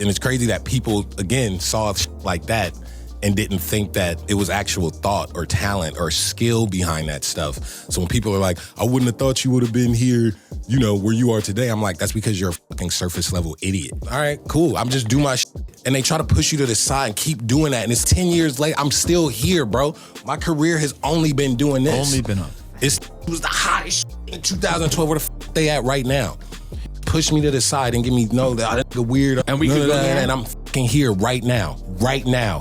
And it's crazy that people, again, saw shit like that and didn't think that it was actual thought or talent or skill behind that stuff. So when people are like, I wouldn't have thought you would have been here, you know, where you are today. I'm like, that's because you're a fucking surface level idiot. All right, cool. I'm just doing my shit. And they try to push you to the side and keep doing that. And it's 10 years later, I'm still here, bro. My career has only been doing this. Only been up. It was the hottest shit in 2012. Where the fuck they at right now? Push me to the side and give me that weird and we can go there. And I'm fucking here right now.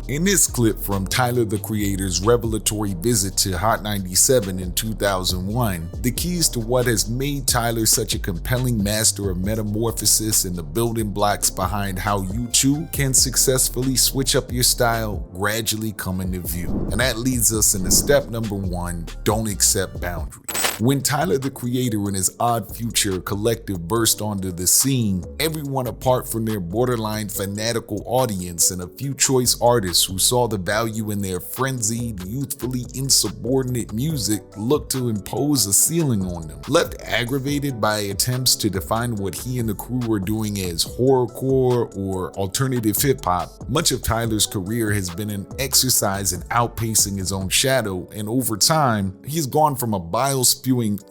In this clip from Tyler the Creator's revelatory visit to Hot 97 in 2001, the keys to what has made Tyler such a compelling master of metamorphosis and the building blocks behind how you too can successfully switch up your style gradually come into view. And that leads us into step number 1, don't accept boundaries. When Tyler the Creator and his Odd Future collective burst onto the scene, everyone apart from their borderline fanatical audience and a few choice artists who saw the value in their frenzied, youthfully insubordinate music looked to impose a ceiling on them. Left aggravated by attempts to define what he and the crew were doing as horrorcore or alternative hip-hop, much of Tyler's career has been an exercise in outpacing his own shadow, and over time, he's gone from a bile-spewing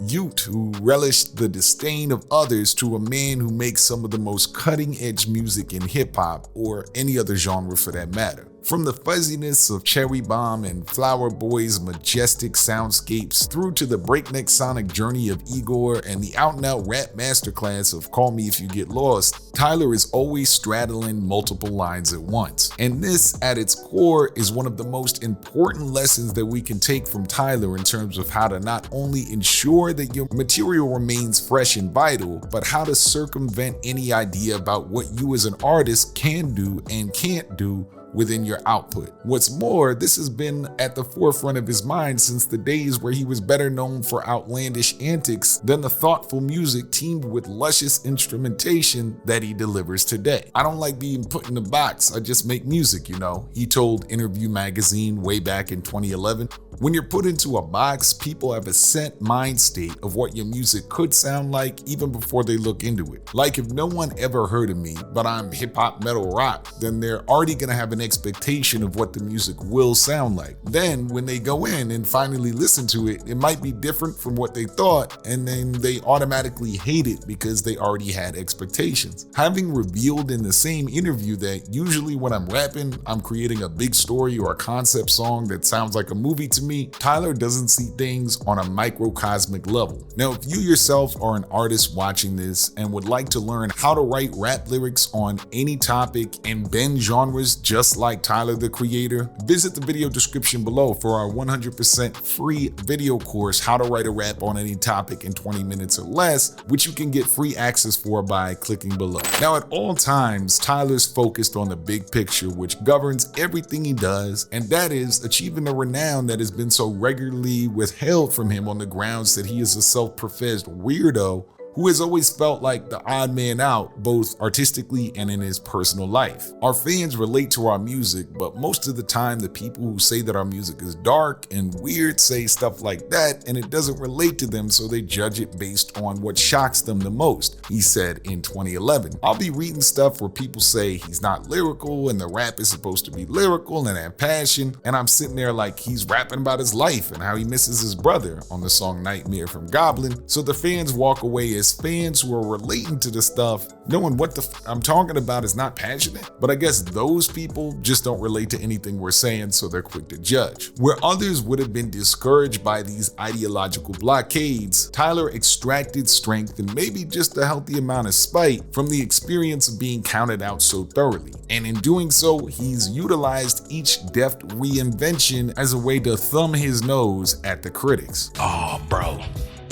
youth who relished the disdain of others to a man who makes some of the most cutting-edge music in hip-hop, or any other genre for that matter. From the fuzziness of Cherry Bomb and Flower Boy's majestic soundscapes through to the breakneck sonic journey of Igor and the out-and-out rap masterclass of Call Me If You Get Lost, Tyler is always straddling multiple lines at once. And this, at its core, is one of the most important lessons that we can take from Tyler in terms of how to not only ensure that your material remains fresh and vital, but how to circumvent any idea about what you as an artist can do and can't do within your output. What's more, this has been at the forefront of his mind since the days where he was better known for outlandish antics than the thoughtful music teamed with luscious instrumentation that he delivers today. I don't like being put in a box, I just make music, you know, he told Interview magazine way back in 2011. When you're put into a box, people have a set mind state of what your music could sound like even before they look into it. Like if no one ever heard of me, but I'm hip hop, metal, rock, then they're already gonna have an expectation of what the music will sound like. Then when they go in and finally listen to it, it might be different from what they thought, and then they automatically hate it because they already had expectations. Having revealed in the same interview that usually when I'm rapping, I'm creating a big story or a concept song that sounds like a movie to me, Tyler doesn't see things on a microcosmic level. Now, if you yourself are an artist watching this and would like to learn how to write rap lyrics on any topic and bend genres just like Tyler the Creator, visit the video description below for our 100% free video course, How to Write a Rap on Any Topic in 20 Minutes or Less, which you can get free access for by clicking below. Now, at all times, Tyler's focused on the big picture, which governs everything he does, and that is achieving the renown that has been so regularly withheld from him on the grounds that he is a self-professed weirdo who has always felt like the odd man out, both artistically and in his personal life. Our fans relate to our music, but most of the time the people who say that our music is dark and weird say stuff like that, and it doesn't relate to them, so they judge it based on what shocks them the most, he said in 2011. I'll be reading stuff where people say he's not lyrical and the rap is supposed to be lyrical and have passion, and I'm sitting there like he's rapping about his life and how he misses his brother on the song Nightmare from Goblin. So the fans walk away as fans who are relating to the stuff, knowing what the I'm talking about is not passionate. But I guess those people just don't relate to anything we're saying, so they're quick to judge. Where others would have been discouraged by these ideological blockades, Tyler extracted strength and maybe just a healthy amount of spite from the experience of being counted out so thoroughly. And in doing so, he's utilized each deft reinvention as a way to thumb his nose at the critics. Oh, bro.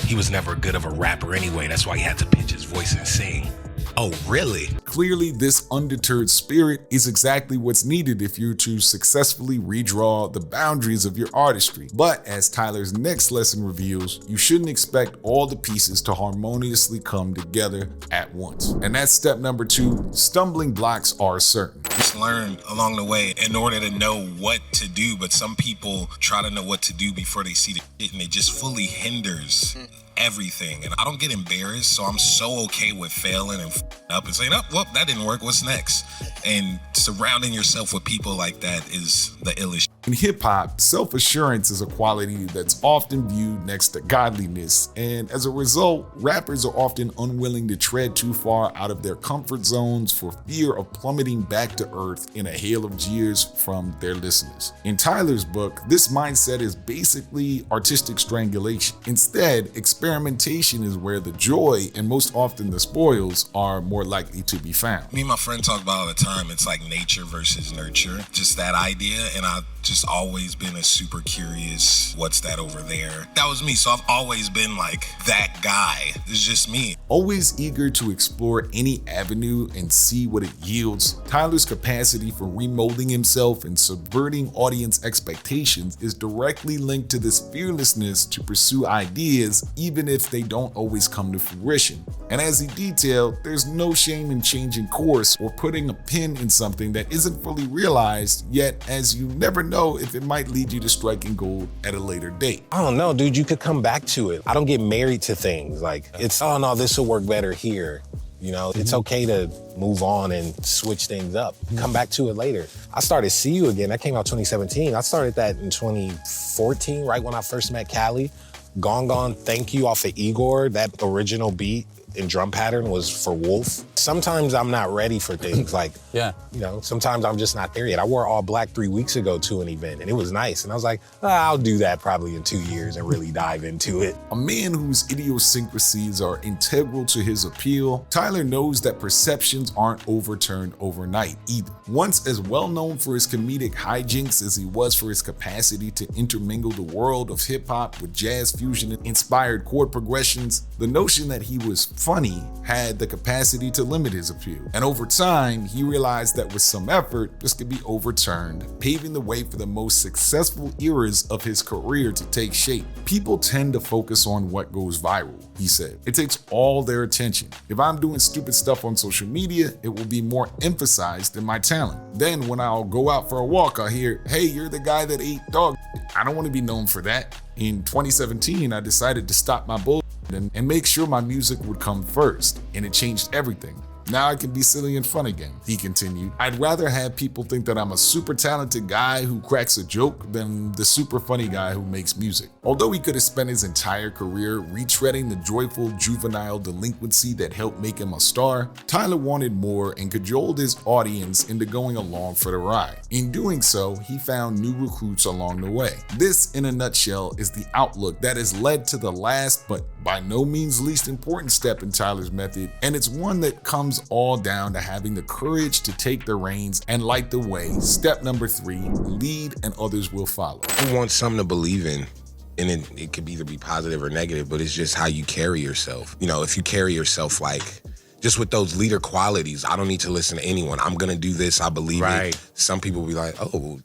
He was never good of a rapper anyway. That's why he had to pitch his voice and sing. Oh, really? Clearly, this undeterred spirit is exactly what's needed if you're to successfully redraw the boundaries of your artistry. But as Tyler's next lesson reveals, you shouldn't expect all the pieces to harmoniously come together at once. And that's step number 2, stumbling blocks are certain. Just learn along the way in order to know what to do, but some people try to know what to do before they see the shit, and it just fully hinders everything. And I don't get embarrassed, so I'm so okay with failing and up and saying, oh, well, that didn't work, what's next? And surrounding yourself with people like that is the illest. In hip-hop, self-assurance is a quality that's often viewed next to godliness, and as a result, rappers are often unwilling to tread too far out of their comfort zones for fear of plummeting back to earth in a hail of jeers from their listeners. In Tyler's book, this mindset is basically artistic strangulation. Instead, experimentation is where the joy and most often the spoils are more likely to be found. Me and my friend talk about all the time, it's like nature versus nurture, just that idea, and I just always been a super curious, what's that over there? That was me, so I've always been like that guy. It's just me. Always eager to explore any avenue and see what it yields, Tyler's capacity for remolding himself and subverting audience expectations is directly linked to this fearlessness to pursue ideas even if they don't always come to fruition. And as he detailed, there's no shame in changing course or putting a pin in something that isn't fully realized yet, as you never know if it might lead you to striking gold at a later date. I don't know, dude, you could come back to it. I don't get married to things. Like, it's, oh no, this will work better here. You know, it's okay to move on and switch things up. Come back to it later. I started See You Again, that came out 2017. I started that in 2014, right when I first met Callie. Gone Gone Thank You off of Igor, that original beat and drum pattern was for Wolf. Sometimes I'm not ready for things like, you know, sometimes I'm just not there yet. I wore all black 3 weeks ago to an event and it was nice. And I was like, I'll do that probably in 2 years and really dive into it. A man whose idiosyncrasies are integral to his appeal, Tyler knows that perceptions aren't overturned overnight either. Once as well known for his comedic hijinks as he was for his capacity to intermingle the world of hip hop with jazz fusion and inspired chord progressions, the notion that he was funny had the capacity to limit his appeal. And over time, he realized that with some effort, this could be overturned, paving the way for the most successful eras of his career to take shape. People tend to focus on what goes viral, he said. It takes all their attention. If I'm doing stupid stuff on social media, it will be more emphasized than my talent. Then when I'll go out for a walk, I'll hear, hey, you're the guy that ate dog. I don't want to be known for that. In 2017, I decided to stop my bull and make sure my music would come first, and it changed everything. Now I can be silly and fun again, he continued. I'd rather have people think that I'm a super talented guy who cracks a joke than the super funny guy who makes music. Although he could have spent his entire career retreading the joyful juvenile delinquency that helped make him a star, Tyler wanted more and cajoled his audience into going along for the ride. In doing so, he found new recruits along the way. This, in a nutshell, is the outlook that has led to the last but by no means least important step in Tyler's method, and it's one that comes all down to having the courage to take the reins and light the way. Step number 3, lead and others will follow. You want something to believe in, and it could either be positive or negative, but it's just how you carry yourself. You know, if you carry yourself like, just with those leader qualities, I don't need to listen to anyone. I'm gonna do this, I believe it. Some people will be like, oh,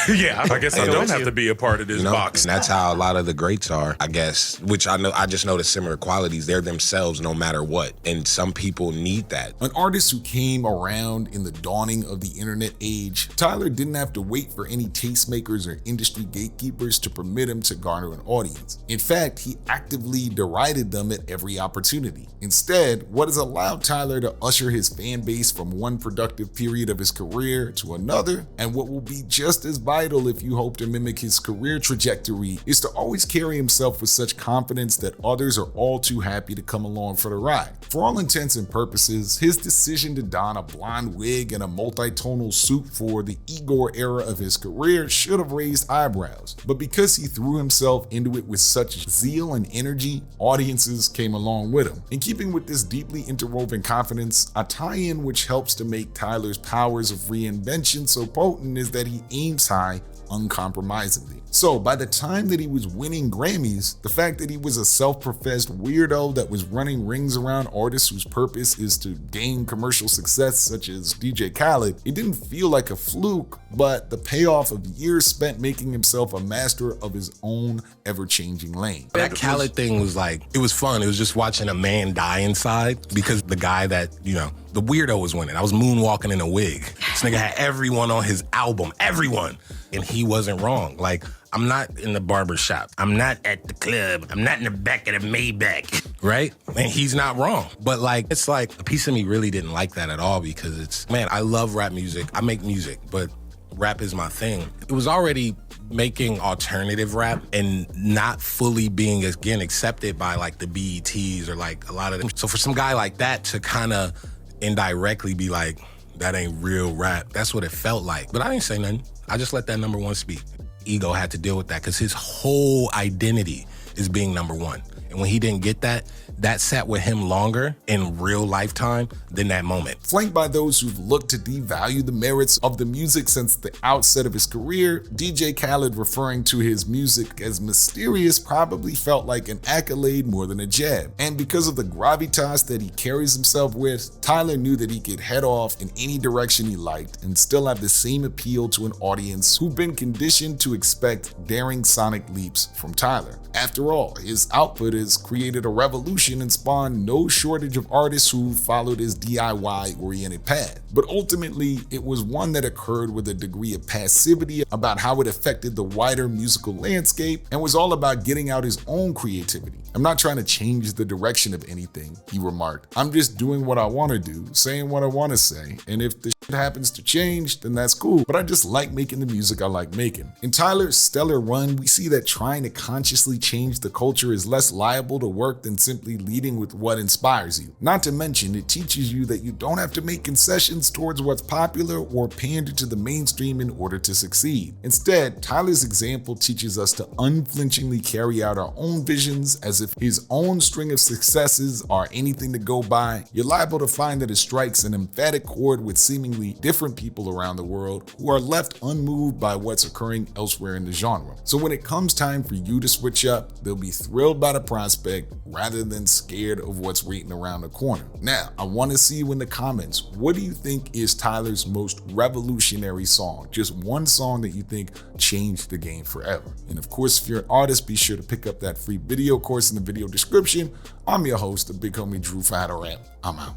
yeah, I guess I don't have to be a part of this box. And that's how a lot of the greats are, I guess, which I just noticed similar qualities. They're themselves no matter what. And some people need that. An artist who came around in the dawning of the internet age, Tyler didn't have to wait for any tastemakers or industry gatekeepers to permit him to garner an audience. In fact, he actively derided them at every opportunity. Instead, what has allowed Tyler to usher his fan base from one productive period of his career to another, and what will be just as vital if you hope to mimic his career trajectory, is to always carry himself with such confidence that others are all too happy to come along for the ride. For all intents and purposes, his decision to don a blonde wig and a multi-tonal suit for the Igor era of his career should have raised eyebrows, but because he threw himself into it with such zeal and energy, audiences came along with him. In keeping with this deeply interwoven confidence, a tie-in which helps to make Tyler's powers of reinvention so potent is that he aims high uncompromisingly. So by the time that he was winning Grammys, the fact that he was a self-professed weirdo that was running rings around artists whose purpose is to gain commercial success such as DJ Khaled, it didn't feel like a fluke, but the payoff of years spent making himself a master of his own ever-changing lane. That Khaled thing was like, it was fun. It was just watching a man die inside because the guy that, the weirdo was winning. I was moonwalking in a wig. This nigga had everyone on his album, everyone. And he wasn't wrong. Like, I'm not in the barber shop. I'm not at the club. I'm not in the back of the Maybach, right? And he's not wrong. But like, it's like a piece of me really didn't like that at all because it's, man, I love rap music. I make music, but rap is my thing. It was already making alternative rap and not fully being, again, accepted by like the BETs or like a lot of them. So for some guy like that to kind of indirectly be like, that ain't real rap, that's what it felt like. But I didn't say nothing. I just let that number one speak. Ego had to deal with that because his whole identity is being number one. And when he didn't get that, that sat with him longer in real lifetime than that moment. Flanked by those who've looked to devalue the merits of the music since the outset of his career, DJ Khaled, referring to his music as mysterious, probably felt like an accolade more than a jab. And because of the gravitas that he carries himself with, Tyler knew that he could head off in any direction he liked and still have the same appeal to an audience who've been conditioned to expect daring sonic leaps from Tyler. After all, his output has created a revolution and spawned no shortage of artists who followed his DIY-oriented path. But ultimately, it was one that occurred with a degree of passivity about how it affected the wider musical landscape and was all about getting out his own creativity. I'm not trying to change the direction of anything, he remarked. I'm just doing what I want to do, saying what I want to say, and if the shit happens to change, then that's cool, but I just like making the music I like making. In Tyler's stellar run, we see that trying to consciously change the culture is less liable to work than simply leading with what inspires you. Not to mention, it teaches you that you don't have to make concessions towards what's popular or pander to the mainstream in order to succeed. Instead, Tyler's example teaches us to unflinchingly carry out our own visions. As if his own string of successes are anything to go by, you're liable to find that it strikes an emphatic chord with seemingly different people around the world who are left unmoved by what's occurring elsewhere in the genre. So when it comes time for you to switch up, they'll be thrilled by the prospect rather than scared of what's waiting around the corner. Now, I want to see you in the comments. What do you think is Tyler's most revolutionary song? Just one song that you think changed the game forever. And of course, if you're an artist, be sure to pick up that free video course in the video description. I'm your host, the big homie Drew for How to Rap. I'm out.